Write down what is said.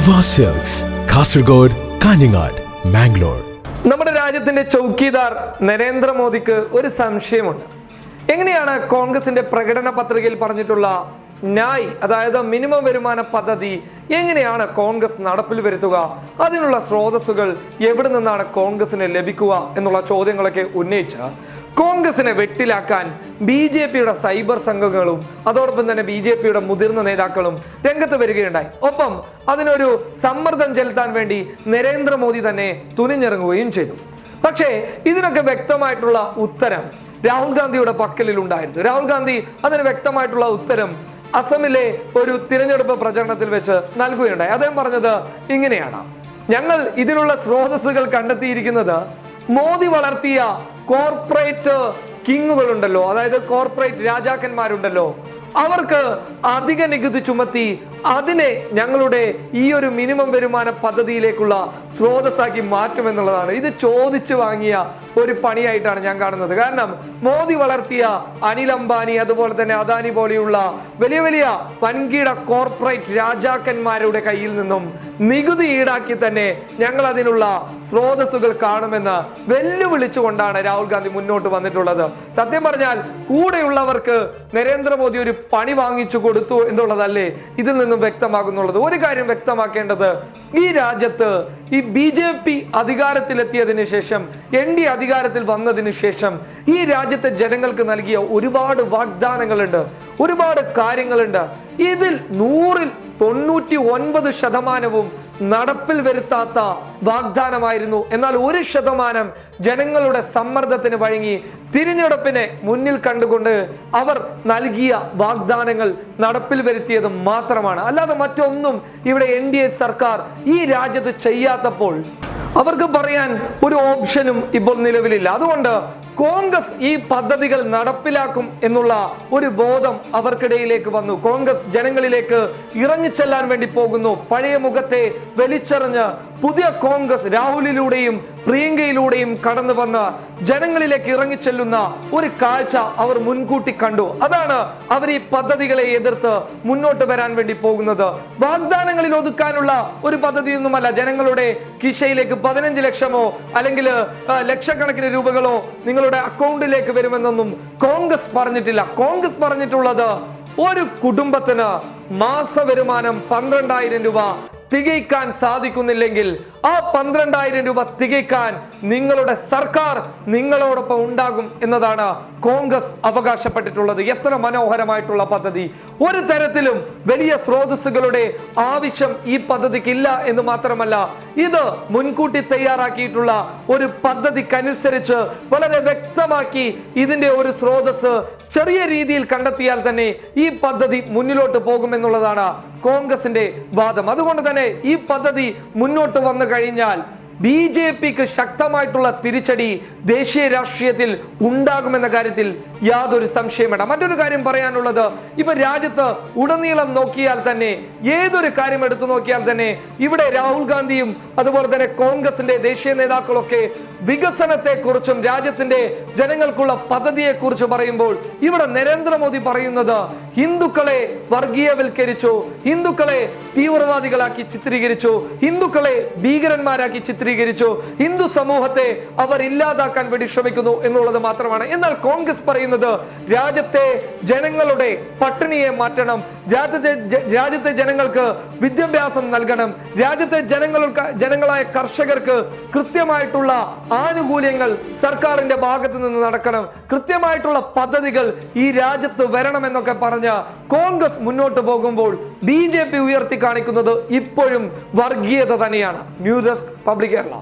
Shiva Silks, Kasaragod, Kanhangad, Mangalore. നമ്മുടെ രാജ്യത്തിന്റെ ചൗക്കീദാർ നരേന്ദ്രമോദിക്ക് ഒരു സംശയമുണ്ട്. എങ്ങനെയാണ് കോൺഗ്രസിന്റെ പ്രകടന പത്രികയിൽ പറഞ്ഞിട്ടുള്ള ന്യായ്, അതായത് മിനിമം വരുമാന പദ്ധതി എങ്ങനെയാണ് കോൺഗ്രസ് നടപ്പിൽ വരുത്തുക, അതിനുള്ള സ്രോതസ്സുകൾ എവിടെ നിന്നാണ് കോൺഗ്രസിന് ലഭിക്കുക എന്നുള്ള ചോദ്യങ്ങളൊക്കെ ഉന്നയിച്ച് കോൺഗ്രസിനെ വെട്ടിലാക്കാൻ BJPയുടെ സൈബർ സംഘങ്ങളും അതോടൊപ്പം തന്നെ BJPയുടെ മുതിർന്ന നേതാക്കളും രംഗത്ത് വരികയുണ്ടായി. ഒപ്പം അതിനൊരു സമ്മർദ്ദം ചെലുത്താൻ വേണ്ടി നരേന്ദ്രമോദി തന്നെ തുനിഞ്ഞിറങ്ങുകയും ചെയ്തു. പക്ഷേ ഇതിനൊക്കെ വ്യക്തമായിട്ടുള്ള ഉത്തരം രാഹുൽ ഗാന്ധിയുടെ പക്കലിൽ ഉണ്ടായിരുന്നു. രാഹുൽ ഗാന്ധി അതിന് വ്യക്തമായിട്ടുള്ള ഉത്തരം അസമിലെ ഒരു തിരഞ്ഞെടുപ്പ് പ്രചരണത്തിൽ വെച്ച് നൽകുകയുണ്ടായി. അദ്ദേഹം പറഞ്ഞത് ഇങ്ങനെയാണ്: ഞങ്ങൾ ഇതിനുള്ള സ്രോതസ്സുകൾ കണ്ടെത്തിയിരിക്കുന്നത് മോദി വളർത്തിയ കോർപ്പറേറ്റ് കിങ്ങുകളുണ്ടല്ലോ, അതായത് കോർപ്പറേറ്റ് രാജാക്കന്മാരുണ്ടല്ലോ, അവർക്ക് അധിക നികുതി ചുമത്തി അതിനെ ഞങ്ങളുടെ ഈ ഒരു മിനിമം വരുമാന പദ്ധതിയിലേക്കുള്ള സ്രോതസ്സാക്കി മാറ്റുമെന്നുള്ളതാണ്. ഇത് ചോദിച്ചു വാങ്ങിയ ഒരു പണിയായിട്ടാണ് ഞാൻ കാണുന്നത്. കാരണം മോദി വളർത്തിയ അനിൽ അംബാനി അതുപോലെ തന്നെ അദാനി പോലെയുള്ള വലിയ വലിയ വൻകിട കോർപ്പറേറ്റ് രാജാക്കന്മാരുടെ കയ്യിൽ നിന്നും നികുതി ഈടാക്കി തന്നെ ഞങ്ങൾ അതിനുള്ള സ്രോതസ്സുകൾ കാണുമെന്ന് വെല്ലുവിളിച്ചുകൊണ്ടാണ് രാഹുൽ ഗാന്ധി മുന്നോട്ട് വന്നിട്ടുള്ളത്. സത്യം പറഞ്ഞാൽ കൂടെയുള്ളവർക്ക് നരേന്ദ്രമോദി ഒരു പണി വാങ്ങിച്ചു കൊടുത്തു എന്നുള്ളതല്ലേ ഇതിൽ നിന്നും വ്യക്തമാകുന്നുള്ളത്. ഒരു കാര്യം വ്യക്തമാക്കേണ്ടത്, ഈ രാജ്യത്ത് ഈ BJP അധികാരത്തിലെത്തിയതിനു ശേഷം, NDA അധികാരത്തിൽ വന്നതിന് ശേഷം ഈ രാജ്യത്തെ ജനങ്ങൾക്ക് നൽകിയ ഒരുപാട് വാഗ്ദാനങ്ങളുണ്ട്, ഒരുപാട് കാര്യങ്ങളുണ്ട്. ഇതിൽ 100ൽ 99% നടപ്പിൽ വരുത്താത്ത വാഗ്ദാനമായിരുന്നു. എന്നാൽ 1% ജനങ്ങളുടെ സമ്മർദ്ദത്തിന് വഴങ്ങി തിരഞ്ഞെടുപ്പിനെ മുന്നിൽ കണ്ടുകൊണ്ട് അവർ നൽകിയ വാഗ്ദാനങ്ങൾ നടപ്പിൽ വരുത്തിയത് മാത്രമാണ്. അല്ലാതെ മറ്റൊന്നും ഇവിടെ NDA സർക്കാർ ഈ രാജ്യത്ത് ചെയ്യാത്തപ്പോൾ അവർക്ക് പറയാൻ ഒരു ഓപ്ഷനും ഇപ്പോൾ നിലവിലില്ല. അതുകൊണ്ട് കോൺഗ്രസ് ഈ പദ്ധതികൾ നടപ്പിലാക്കും എന്നുള്ള ഒരു ബോധം അവർക്കിടയിലേക്ക് വന്നു. കോൺഗ്രസ് ജനങ്ങളിലേക്ക് ഇറങ്ങിച്ചെല്ലാൻ വേണ്ടി പോകുന്നു. പഴയ മുഖത്തെ വലിച്ചെറിഞ്ഞ് പുതിയ കോൺഗ്രസ് രാഹുലിലൂടെയും പ്രിയങ്കയിലൂടെയും കടന്നു വന്ന് ജനങ്ങളിലേക്ക് ഇറങ്ങിച്ചെല്ലുന്ന ഒരു കാഴ്ച അവർ മുൻകൂട്ടി കണ്ടു. അതാണ് അവർ ഈ പദ്ധതികളെ എതിർത്ത് മുന്നോട്ട് വരാൻ വേണ്ടി പോകുന്നത്. വാഗ്ദാനങ്ങളിൽ ഒതുക്കാനുള്ള ഒരു പദ്ധതിയൊന്നുമല്ല. ജനങ്ങളുടെ കിശയിലേക്ക് 15 ലക്ഷമോ അല്ലെങ്കിൽ ലക്ഷക്കണക്കിന് രൂപകളോ നിങ്ങളുടെ അക്കൗണ്ടിലേക്ക് വരുമെന്നൊന്നും കോൺഗ്രസ് പറഞ്ഞിട്ടില്ല. കോൺഗ്രസ് പറഞ്ഞിട്ടുള്ളത് ഒരു കുടുംബത്തിന് മാസ വരുമാനം 12,000 രൂപ തികയ്ക്കാൻ സാധിക്കുന്നില്ലെങ്കിൽ ആ 12,000 രൂപ തികയ്ക്കാൻ നിങ്ങളുടെ സർക്കാർ നിങ്ങളോടൊപ്പം ഉണ്ടാകും എന്നതാണ് കോൺഗ്രസ് അവകാശപ്പെട്ടിട്ടുള്ളത്. എത്ര മനോഹരമായിട്ടുള്ള പദ്ധതി! ഒരു തരത്തിലും വലിയ സ്രോതസ്സുകളുടെ ആവശ്യം ഈ പദ്ധതിക്ക് ഇല്ല എന്ന് മാത്രമല്ല, ഇത് മുൻകൂട്ടി തയ്യാറാക്കിയിട്ടുള്ള ഒരു പദ്ധതിക്കനുസരിച്ച് വളരെ വ്യക്തമാക്കി ഇതിന്റെ ഒരു സ്രോതസ് ചെറിയ രീതിയിൽ കണ്ടെത്തിയാൽ തന്നെ ഈ പദ്ധതി മുന്നിലോട്ട് പോകുമെന്നുള്ളതാണ് കോൺഗ്രസിന്റെ വാദം. അതുകൊണ്ട് തന്നെ ഈ പദ്ധതി മുന്നോട്ട് വന്നു കഴിഞ്ഞാൽ BJPക്ക് ശക്തമായിട്ടുള്ള തിരിച്ചടി ദേശീയ രാഷ്ട്രീയത്തിൽ ഉണ്ടാകുമെന്ന കാര്യത്തിൽ യാതൊരു സംശയം വേണ്ട. മറ്റൊരു കാര്യം പറയാനുള്ളത്, ഇപ്പൊ രാജ്യത്ത് ഉടനീളം നോക്കിയാൽ തന്നെ, ഏതൊരു കാര്യം എടുത്തു നോക്കിയാൽ തന്നെ ഇവിടെ രാഹുൽ ഗാന്ധിയും അതുപോലെ തന്നെ കോൺഗ്രസിന്റെ ദേശീയ നേതാക്കളൊക്കെ വികസനത്തെക്കുറിച്ചും രാജ്യത്തിന്റെ ജനങ്ങൾക്കുള്ള പദ്ധതിയെക്കുറിച്ച് പറയുമ്പോൾ ഇവിടെ നരേന്ദ്രമോദി പറയുന്നത് ഹിന്ദുക്കളെ വർഗീയവൽക്കരിച്ചു, ഹിന്ദുക്കളെ തീവ്രവാദികളാക്കി ചിത്രീകരിച്ചു, ഹിന്ദുക്കളെ ഭീകരന്മാരാക്കി ചിത്രീകരിച്ചു, ഹിന്ദു സമൂഹത്തെ അവർ ഇല്ലാതാക്കാൻ വേണ്ടി ശ്രമിക്കുന്നു എന്നുള്ളത് മാത്രമാണ്. എന്നാൽ കോൺഗ്രസ് പറയുന്നത് രാജ്യത്തെ ജനങ്ങളുടെ പട്ടിണിയെ മാറ്റണം, രാജ്യത്തെ ജനങ്ങൾക്ക് വിദ്യാഭ്യാസം നൽകണം, രാജ്യത്തെ ജനങ്ങളായ കർഷകർക്ക് കൃത്യമായിട്ടുള്ള ആനുകൂല്യങ്ങൾ സർക്കാരിന്റെ ഭാഗത്ത് നിന്ന് നടക്കണം, കൃത്യമായിട്ടുള്ള പദ്ധതികൾ ഈ രാജ്യത്ത് വരണമെന്നൊക്കെ പറഞ്ഞ് കോൺഗ്രസ് മുന്നോട്ട് പോകുമ്പോൾ BJP ഉയർത്തി കാണിക്കുന്നത് ഇപ്പോഴും വർഗീയത തന്നെയാണ്. News desk public Kerala.